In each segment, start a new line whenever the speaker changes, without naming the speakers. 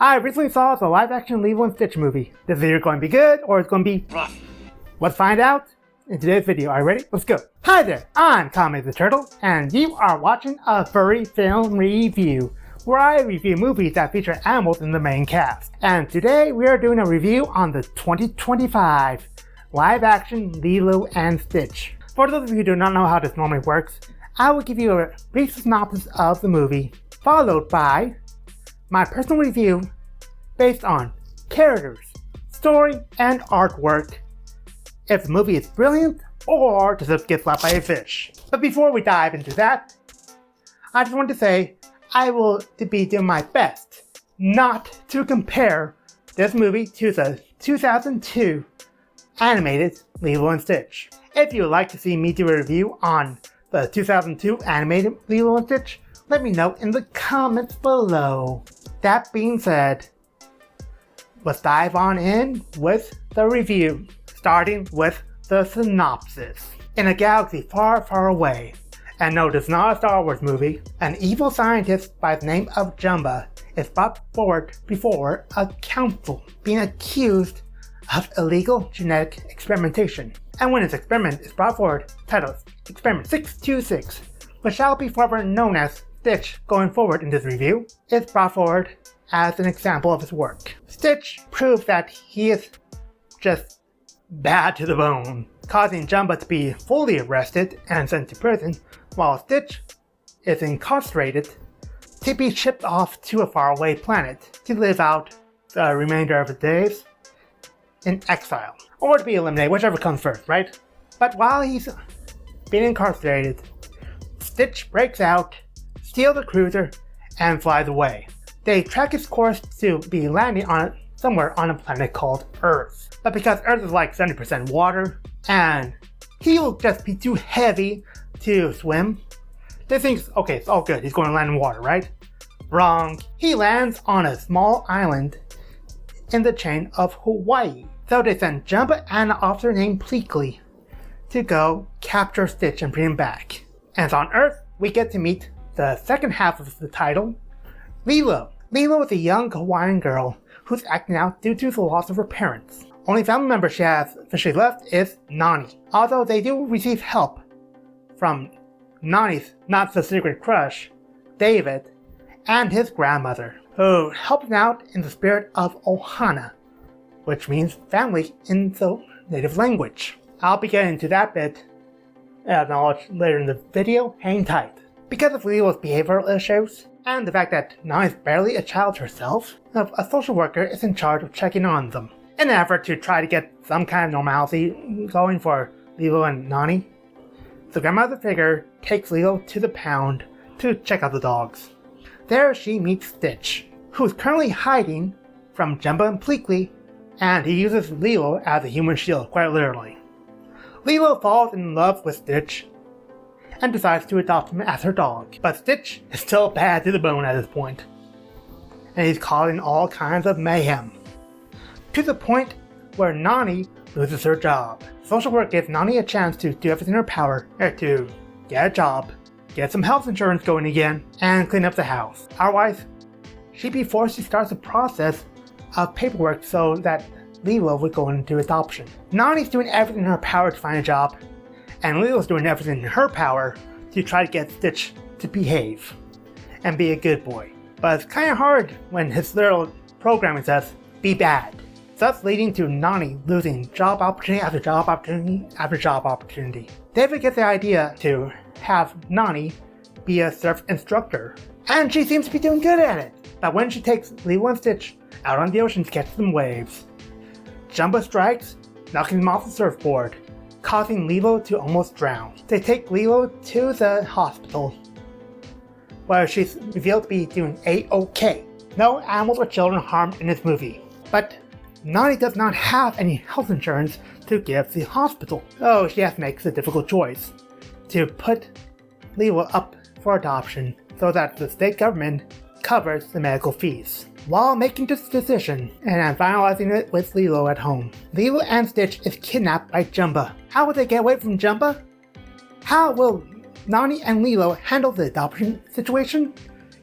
I recently saw the live-action Lilo and Stitch movie. This is either going to be good or it's going to be rough. Let's find out in today's video. Are you ready? Let's go. Hi there, I'm Kame the Turtle, and you are watching a Furry Film review, where I review movies that feature animals in the main cast. And today we are doing a review on the 2025 live-action Lilo and Stitch. For those of you who do not know how this normally works, I will give you a brief synopsis of the movie, followed by my personal review based on characters, story, and artwork, if the movie is brilliant or does it get slapped by a fish. But before we dive into that, I just want to say I will be doing my best not to compare this movie to the 2002 animated Lilo and Stitch. If you would like to see me do a review on the 2002 animated Lilo and Stitch, let me know in the comments below. That being said, let's dive on in with the review, starting with the synopsis. In a galaxy far, far away, and no, this is not a Star Wars movie, an evil scientist by the name of Jumba is brought forward before a council, being accused of illegal genetic experimentation. And when his experiment is brought forward, titled Experiment 626, which shall be forever known as Stitch going forward in this review, is brought forward as an example of his work. Stitch proves that he is just bad to the bone, causing Jumba to be fully arrested and sent to prison, while Stitch is incarcerated to be shipped off to a faraway planet to live out the remainder of his days in exile, or to be eliminated, whichever comes first, right? But while he's being incarcerated, Stitch breaks out, steals the cruiser, and flies away. They track his course to be landing somewhere on a planet called Earth. But because Earth is like 70% water, and he will just be too heavy to swim, they think, okay, it's all good, he's going to land in water, right? Wrong. He lands on a small island in the chain of Hawaii. So they send Jumba and an officer named Pleakley to go capture Stitch and bring him back. And on Earth, we get to meet the second half of the title, Lilo. Lilo is a young Hawaiian girl who's acting out due to the loss of her parents. Only family member she has officially left is Nani, although they do receive help from Nani's not-so-secret crush, David, and his grandmother, who help him out in the spirit of Ohana, which means family in the native language. I'll be getting into that bit of knowledge later in the video, hang tight. Because of Lilo's behavioral issues, and the fact that Nani's barely a child herself, a social worker is in charge of checking on them, in an effort to try to get some kind of normalcy going for Lilo and Nani. The grandmother figure takes Lilo to the pound to check out the dogs. There she meets Stitch, who is currently hiding from Jumba and Pleakley, and he uses Lilo as a human shield, quite literally. Lilo falls in love with Stitch and decides to adopt him as her dog. But Stitch is still bad to the bone at this point, and he's causing all kinds of mayhem, to the point where Nani loses her job. Social work gives Nani a chance to do everything in her power to get a job, get some health insurance going again, and clean up the house. Otherwise, she'd be forced to start the process of paperwork so that Lilo would go into adoption. Nani's doing everything in her power to find a job, and Lilo's doing everything in her power to try to get Stitch to behave and be a good boy. But it's kind of hard when his little programming says, be bad. Thus leading to Nani losing job opportunity after job opportunity after job opportunity. David gets the idea to have Nani be a surf instructor, and she seems to be doing good at it. But when she takes Lilo and Stitch out on the ocean to catch some waves, Jumba strikes, knocking him off the surfboard, causing Lilo to almost drown. They take Lilo to the hospital, where she's revealed to be doing A-OK. No animals or children harmed in this movie. But Nani does not have any health insurance to give the hospital, so she has to make the difficult choice to put Lilo up for adoption so that the state government covers the medical fees. While making this decision, and I'm finalizing it with Lilo at home, Lilo and Stitch is kidnapped by Jumba. How will they get away from Jumba? How will Nani and Lilo handle the adoption situation?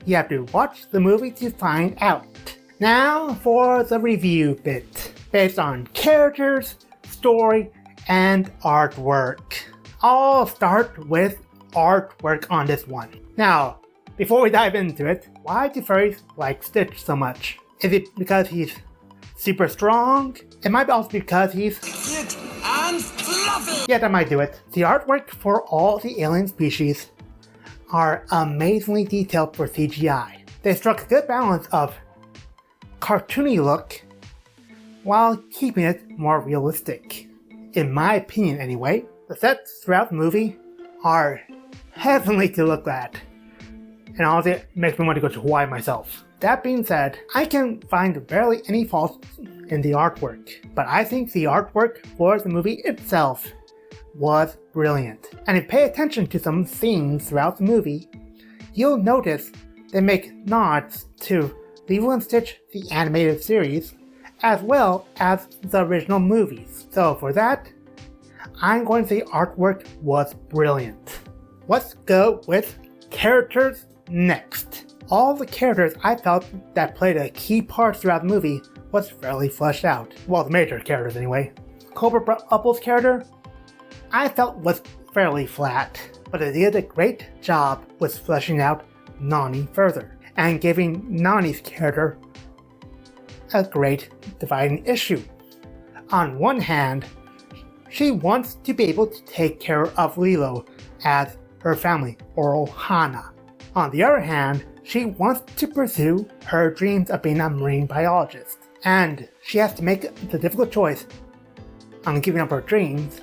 You have to watch the movie to find out. Now for the review bit, based on characters, story, and artwork. I'll start with artwork on this one. Now, before we dive into it, why do furries like Stitch so much? Is it because he's super strong? It might also be because he's cute and fluffy. Yeah, that might do it. The artwork for all the alien species are amazingly detailed for CGI. They struck a good balance of cartoony look while keeping it more realistic. In my opinion anyway, the sets throughout the movie are heavenly to look at. And honestly, it makes me want to go to Hawaii myself. That being said, I can find barely any faults in the artwork, but I think the artwork for the movie itself was brilliant. And if you pay attention to some scenes throughout the movie, you'll notice they make nods to Lilo and Stitch, the animated series, as well as the original movies. So for that, I'm going to say artwork was brilliant. Let's go with characters next. All the characters I felt that played a key part throughout the movie was fairly fleshed out. Well, the major characters anyway. Cobra Bubble's character, I felt was fairly flat, but they did a great job with fleshing out Nani further, and giving Nani's character a great dividing issue. On one hand, she wants to be able to take care of Lilo as her family, or Ohana. On the other hand, she wants to pursue her dreams of being a marine biologist, and she has to make the difficult choice on giving up her dreams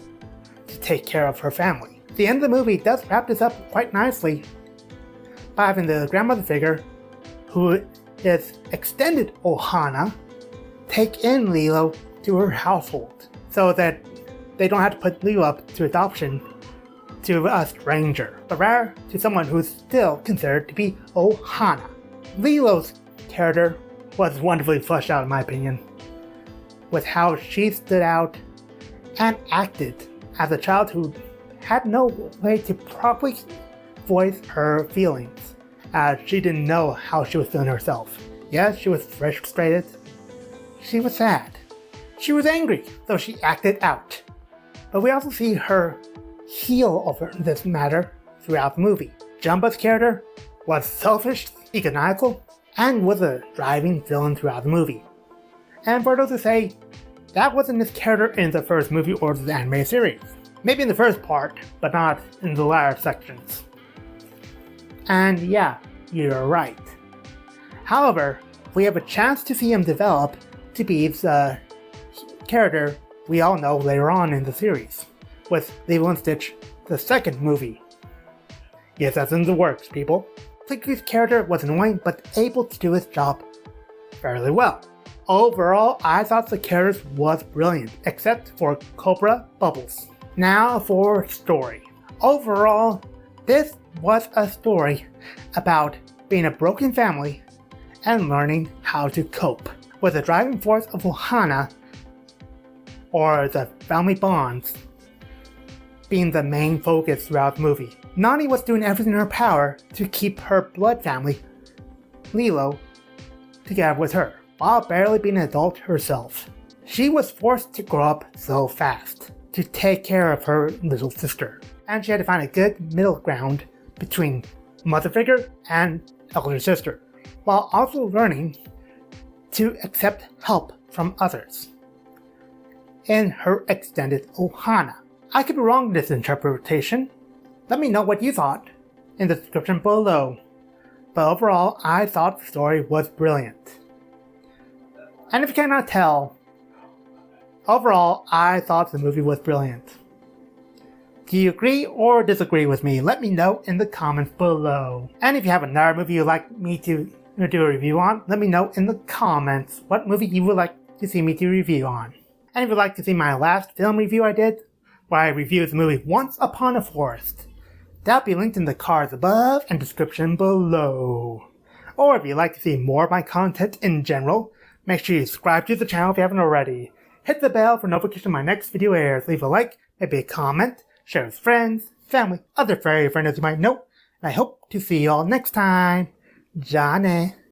to take care of her family. The end of the movie does wrap this up quite nicely by having the grandmother figure, who is extended Ohana, take in Lilo to her household, so that they don't have to put Lilo up to adoption to a stranger, but rather to someone who's still considered to be Ohana. Lilo's character was wonderfully fleshed out in my opinion, with how she stood out and acted as a child who had no way to properly voice her feelings, as she didn't know how she was feeling herself. Yes, she was frustrated, she was sad, she was angry, so she acted out. But we also see her heal over this matter throughout the movie. Jumba's character was selfish, egotistical, and was a driving villain throughout the movie. And for those who say that wasn't his character in the first movie or the anime series. Maybe in the first part, but not in the latter sections. And yeah, you're right. However, we have a chance to see him develop to be the character we all know later on in the series, with Lilo and Stitch, the second movie. Yes, that's in the works, people. Plicky's character was annoying, but able to do his job fairly well. Overall, I thought the characters was brilliant, except for Cobra Bubbles. Now for story. Overall, this was a story about being a broken family and learning how to cope, with the driving force of Ohana, or the family bonds, being the main focus throughout the movie. Nani was doing everything in her power to keep her blood family, Lilo, together with her, while barely being an adult herself. She was forced to grow up so fast to take care of her little sister, and she had to find a good middle ground between mother figure and elder sister, while also learning to accept help from others in her extended Ohana. I could be wrong in this interpretation. Let me know what you thought in the description below. But overall, I thought the story was brilliant. And if you cannot tell, overall, I thought the movie was brilliant. Do you agree or disagree with me? Let me know in the comments below. And if you have another movie you'd like me to do a review on, let me know in the comments what movie you would like to see me do a review on. And if you'd like to see my last film review I did, where I reviewed the movie Once Upon a Forest, that'll be linked in the cards above and description below. Or if you'd like to see more of my content in general, make sure you subscribe to the channel if you haven't already. Hit the bell for notification when my next video airs. Leave a like, maybe a comment, share with friends, family, other furry friends you might know. And I hope to see you all next time. Johnny.